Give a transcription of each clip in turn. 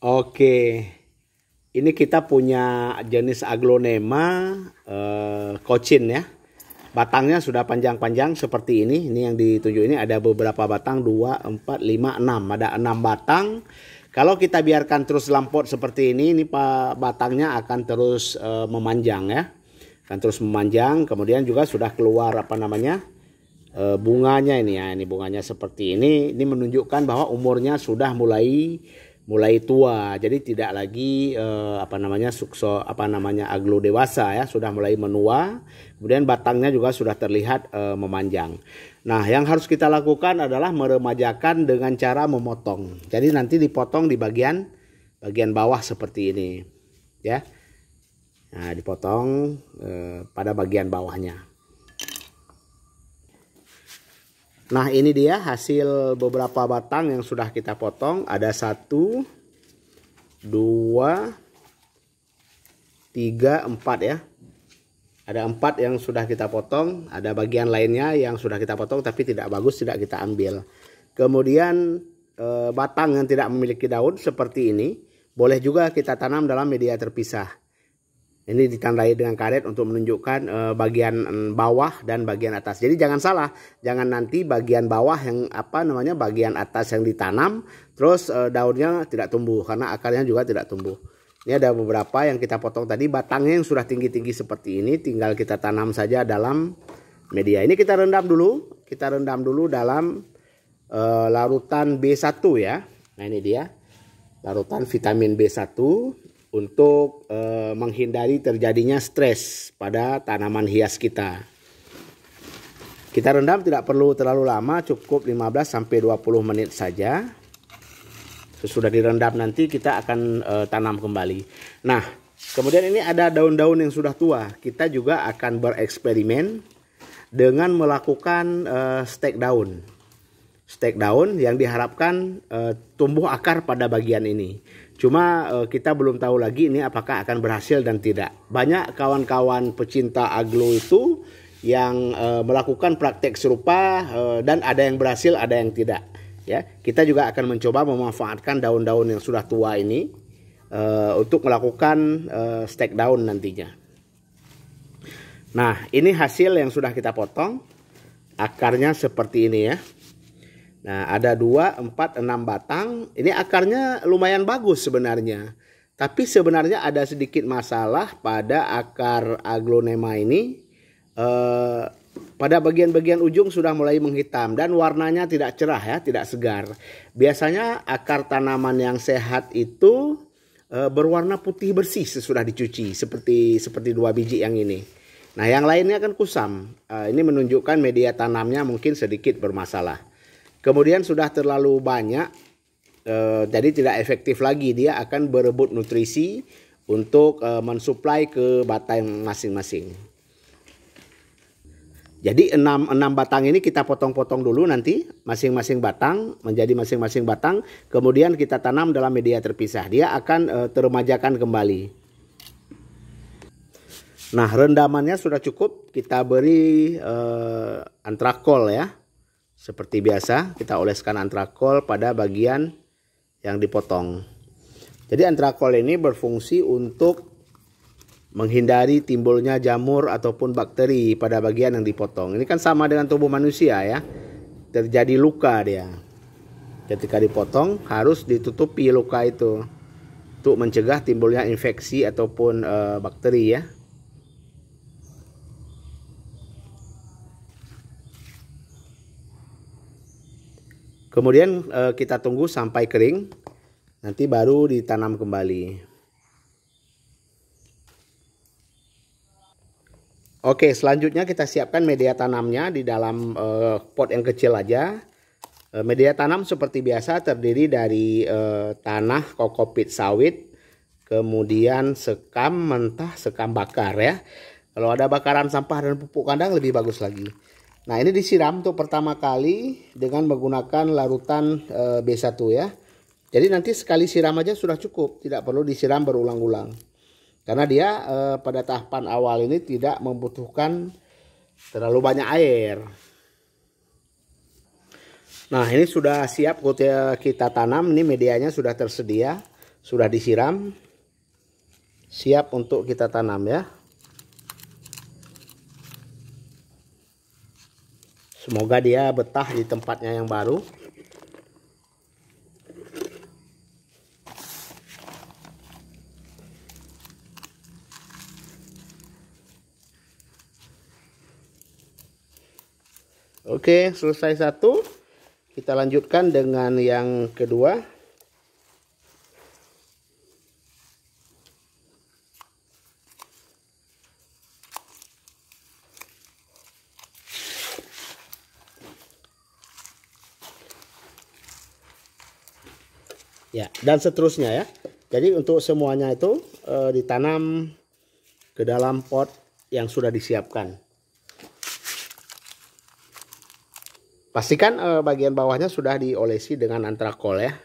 Oke, ini kita punya jenis aglonema cochin ya. Batangnya sudah panjang-panjang seperti ini. Ini yang ditunjuk ini ada beberapa batang, 2, 4, 5, 6. Ada 6 batang. Kalau kita biarkan terus lampot seperti ini batangnya akan terus memanjang ya. Akan terus memanjang, kemudian juga sudah keluar bunganya ini ya. Ini bunganya seperti ini. Ini menunjukkan bahwa umurnya sudah mulai tua, jadi tidak lagi aglo dewasa ya, sudah mulai menua. Kemudian batangnya juga sudah terlihat memanjang. Nah, yang harus kita lakukan adalah meremajakan dengan cara memotong. Jadi nanti dipotong di bagian bawah seperti ini ya. Nah, dipotong pada bagian bawahnya. Nah, ini dia hasil beberapa batang yang sudah kita potong. Ada 1, 2, 3, 4 ya. Ada 4 yang sudah kita potong. Ada bagian lainnya yang sudah kita potong tapi tidak bagus, tidak kita ambil. Kemudian batang yang tidak memiliki daun seperti ini boleh juga kita tanam dalam media terpisah. Ini ditandai dengan karet untuk menunjukkan bagian bawah dan bagian atas. Jadi jangan salah, jangan nanti bagian bawah yang bagian atas yang ditanam, terus daunnya tidak tumbuh karena akarnya juga tidak tumbuh. Ini ada beberapa yang kita potong tadi, batangnya yang sudah tinggi-tinggi seperti ini, tinggal kita tanam saja dalam media. Ini kita rendam dulu dalam larutan B1 ya. Nah, ini dia larutan vitamin B1 untuk menghindari terjadinya stres pada tanaman hias kita. Kita rendam tidak perlu terlalu lama, cukup 15-20 menit saja. Sesudah direndam nanti kita akan tanam kembali. Nah, kemudian ini ada daun-daun yang sudah tua. Kita juga akan bereksperimen dengan melakukan stek daun. Stek daun yang diharapkan tumbuh akar pada bagian ini. Cuma kita belum tahu lagi ini apakah akan berhasil dan tidak. Banyak kawan-kawan pecinta aglo itu yang melakukan praktek serupa dan ada yang berhasil, ada yang tidak. Ya, kita juga akan mencoba memanfaatkan daun-daun yang sudah tua ini untuk melakukan stek daun nantinya. Nah, ini hasil yang sudah kita potong. Akarnya seperti ini ya. Nah, ada 2, 4, 6 batang. Ini akarnya lumayan bagus sebenarnya. Tapi sebenarnya ada sedikit masalah pada akar aglonema ini. Pada bagian-bagian ujung sudah mulai menghitam dan warnanya tidak cerah ya, tidak segar. Biasanya akar tanaman yang sehat itu berwarna putih bersih sesudah dicuci, seperti 2 biji yang ini. Nah, yang lainnya kan kusam. Ini menunjukkan media tanamnya mungkin sedikit bermasalah. Kemudian sudah terlalu banyak, jadi tidak efektif lagi. Dia akan berebut nutrisi untuk mensuplai ke batang masing-masing. Jadi 6 batang ini kita potong-potong dulu nanti masing-masing batang menjadi masing-masing batang. Kemudian kita tanam dalam media terpisah. Dia akan teremajakan kembali. Nah, rendamannya sudah cukup. Kita beri antrakol ya. Seperti biasa kita oleskan antrakol pada bagian yang dipotong. Jadi antrakol ini berfungsi untuk menghindari timbulnya jamur ataupun bakteri pada bagian yang dipotong. Ini kan sama dengan tubuh manusia ya. Terjadi luka dia. Ketika dipotong harus ditutupi luka itu untuk mencegah timbulnya infeksi ataupun bakteri ya. Kemudian kita tunggu sampai kering, nanti baru ditanam kembali. Oke, selanjutnya kita siapkan media tanamnya di dalam pot yang kecil aja. Media tanam seperti biasa terdiri dari tanah kokopit sawit, kemudian sekam mentah, sekam bakar ya. Kalau ada bakaran sampah dan pupuk kandang lebih bagus lagi. Nah, ini disiram untuk pertama kali dengan menggunakan larutan B1 ya. Jadi nanti sekali siram aja sudah cukup, tidak perlu disiram berulang-ulang. Karena dia pada tahapan awal ini tidak membutuhkan terlalu banyak air. Nah, ini sudah siap kita tanam, ini medianya sudah tersedia. sudah disiram, siap untuk kita tanam ya. Semoga dia betah di tempatnya yang baru. Oke, selesai satu. Kita lanjutkan dengan yang kedua. Ya, dan seterusnya ya. Jadi untuk semuanya itu ditanam ke dalam pot yang sudah disiapkan. Pastikan bagian bawahnya sudah diolesi dengan antrakol ya.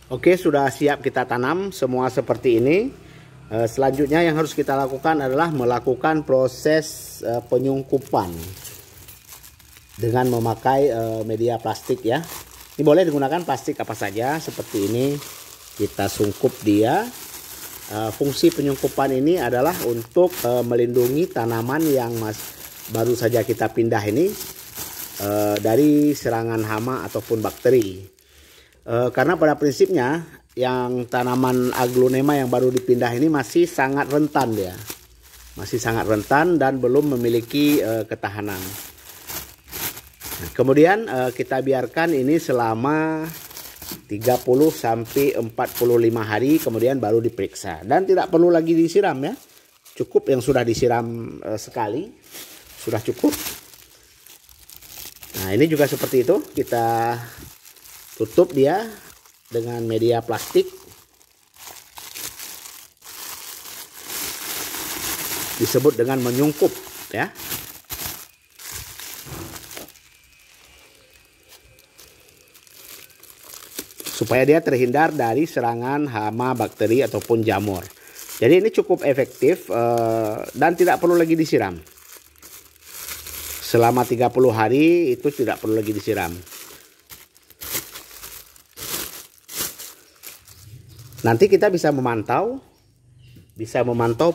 Oke, sudah siap kita tanam semua seperti ini. Selanjutnya yang harus kita lakukan adalah melakukan proses penyungkupan dengan memakai media plastik ya. Ini boleh digunakan plastik apa saja seperti ini. Kita sungkup dia. Fungsi penyungkupan ini adalah untuk melindungi tanaman yang baru saja kita pindah ini dari serangan hama ataupun bakteri. Karena pada prinsipnya yang tanaman aglonema yang baru dipindah ini masih sangat rentan dia. Masih sangat rentan dan belum memiliki ketahanan. Nah, kemudian kita biarkan ini selama 30 sampai 45 hari kemudian baru diperiksa dan tidak perlu lagi disiram ya. Cukup yang sudah disiram sekali sudah cukup. Nah, ini juga seperti itu, kita tutup dia dengan media plastik. Disebut dengan menyungkup ya. Supaya dia terhindar dari serangan hama, bakteri ataupun jamur. Jadi ini cukup efektif dan tidak perlu lagi disiram. Selama 30 hari itu tidak perlu lagi disiram. Nanti kita bisa memantau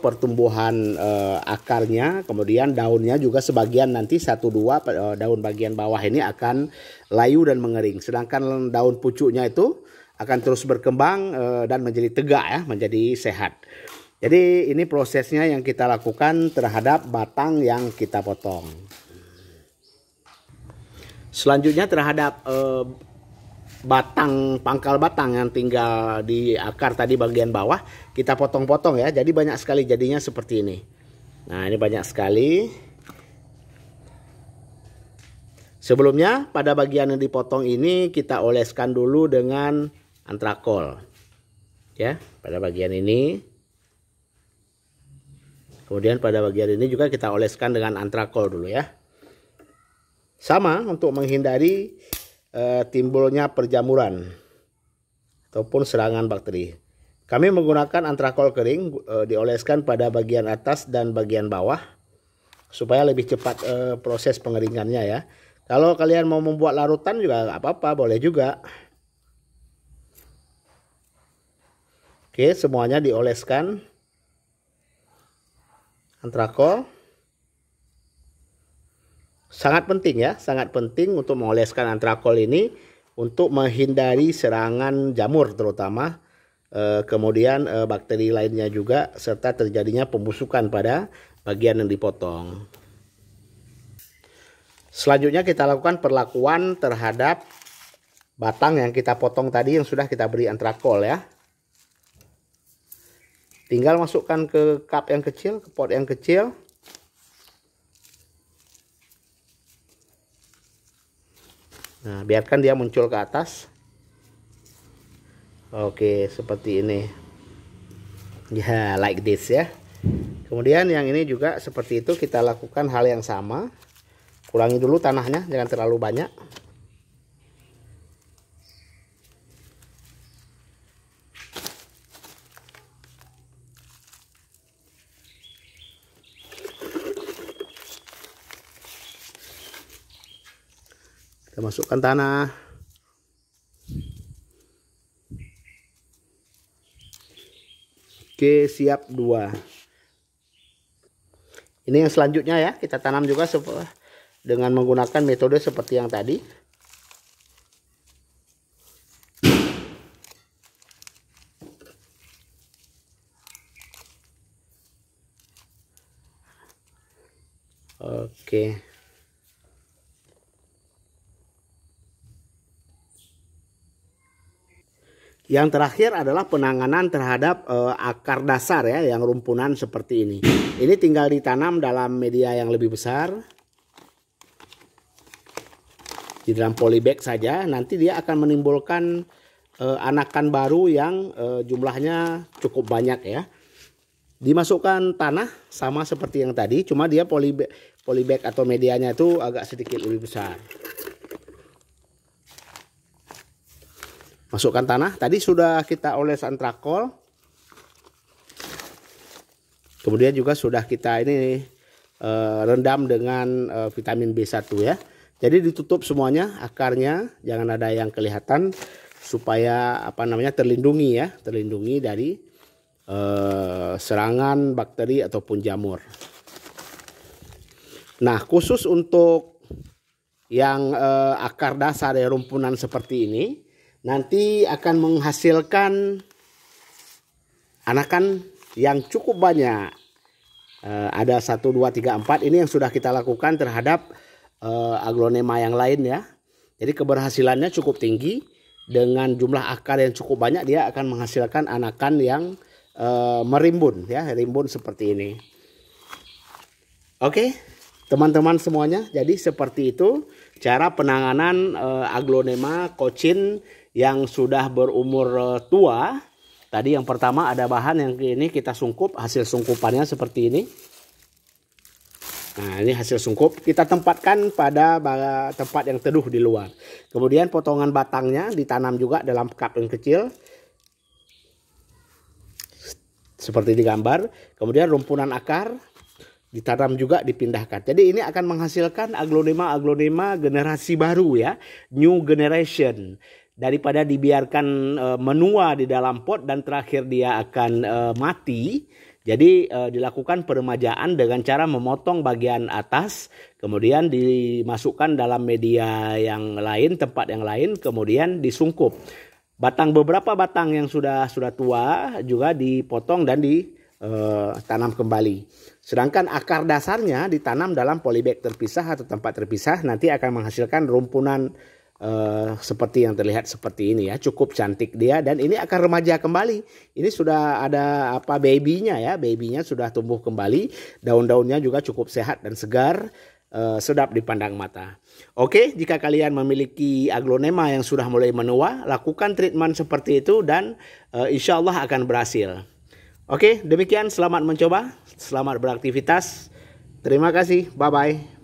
pertumbuhan akarnya, kemudian daunnya juga sebagian nanti 1-2 daun bagian bawah ini akan layu dan mengering. Sedangkan daun pucuknya itu akan terus berkembang dan menjadi tegak ya, menjadi sehat. Jadi ini prosesnya yang kita lakukan terhadap batang yang kita potong. Selanjutnya terhadap pangkal batang yang tinggal di akar tadi bagian bawah kita potong-potong ya, jadi banyak sekali jadinya seperti ini. Nah, ini banyak sekali. Sebelumnya pada bagian yang dipotong ini kita oleskan dulu dengan antrakol ya, pada bagian ini. Kemudian pada bagian ini juga kita oleskan dengan antrakol dulu ya. Sama untuk menghindari timbulnya perjamuran ataupun serangan bakteri. Kami menggunakan antrakol kering, dioleskan pada bagian atas dan bagian bawah supaya lebih cepat proses pengeringannya ya. Kalau kalian mau membuat larutan juga nggak apa-apa, boleh juga. Oke, semuanya dioleskan antrakol. Sangat penting ya, sangat penting untuk mengoleskan antrakol ini untuk menghindari serangan jamur terutama, kemudian bakteri lainnya juga, serta terjadinya pembusukan pada bagian yang dipotong. Selanjutnya kita lakukan perlakuan terhadap batang yang kita potong tadi yang sudah kita beri antrakol ya. Tinggal masukkan ke cup yang kecil, ke pot yang kecil. Nah, biarkan dia muncul ke atas. Oke, seperti ini. Ya, like this ya. Kemudian yang ini juga seperti itu, kita lakukan hal yang sama. Kurangi dulu tanahnya, jangan terlalu banyak. Kita masukkan tanah. Oke, siap 2. Ini yang selanjutnya ya, kita tanam juga dengan menggunakan metode seperti yang tadi. Oke. Yang terakhir adalah penanganan terhadap akar dasar ya, yang rumpunan seperti ini. Ini tinggal ditanam dalam media yang lebih besar. Di dalam polybag saja, nanti dia akan menimbulkan anakan baru yang jumlahnya cukup banyak ya. Dimasukkan tanah sama seperti yang tadi, cuma dia polybag atau medianya itu agak sedikit lebih besar. Masukkan tanah, tadi sudah kita oles antrakol. Kemudian juga sudah kita ini rendam dengan vitamin B1 ya. Jadi ditutup semuanya akarnya, jangan ada yang kelihatan supaya terlindungi ya, terlindungi dari serangan bakteri ataupun jamur. Nah, khusus untuk yang akar dasar ya, rumpunan seperti ini, nanti akan menghasilkan anakan yang cukup banyak. Ada 1, 2, 3, 4. Ini yang sudah kita lakukan terhadap aglonema yang lain ya. Jadi keberhasilannya cukup tinggi. Dengan jumlah akar yang cukup banyak, dia akan menghasilkan anakan yang merimbun ya, rimbun seperti ini. Oke, teman-teman semuanya. Jadi seperti itu cara penanganan aglonema cochin yang sudah berumur tua. Tadi yang pertama ada bahan yang ini kita sungkup, hasil sungkupannya seperti ini. Nah, ini hasil sungkup, kita tempatkan pada tempat yang teduh di luar. Kemudian potongan batangnya ditanam juga dalam cup yang kecil. Seperti di gambar. Kemudian rumpunan akar ditanam juga, dipindahkan. Jadi ini akan menghasilkan aglonema generasi baru ya, new generation. Daripada dibiarkan menua di dalam pot dan terakhir dia akan mati. Jadi dilakukan peremajaan dengan cara memotong bagian atas, kemudian dimasukkan dalam media yang lain, tempat yang lain, kemudian disungkup. Beberapa batang yang sudah tua juga dipotong dan ditanam kembali. Sedangkan akar dasarnya ditanam dalam polybag terpisah atau tempat terpisah, nanti akan menghasilkan rumpunan seperti yang terlihat seperti ini ya, cukup cantik dia, dan ini akan remaja kembali. Ini sudah ada babynya ya, babynya sudah tumbuh kembali, daun-daunnya juga cukup sehat dan segar, sedap dipandang mata. Oke, jika kalian memiliki aglonema yang sudah mulai menua, lakukan treatment seperti itu dan insya Allah akan berhasil. Oke, demikian, selamat mencoba, selamat beraktivitas. Terima kasih, bye-bye.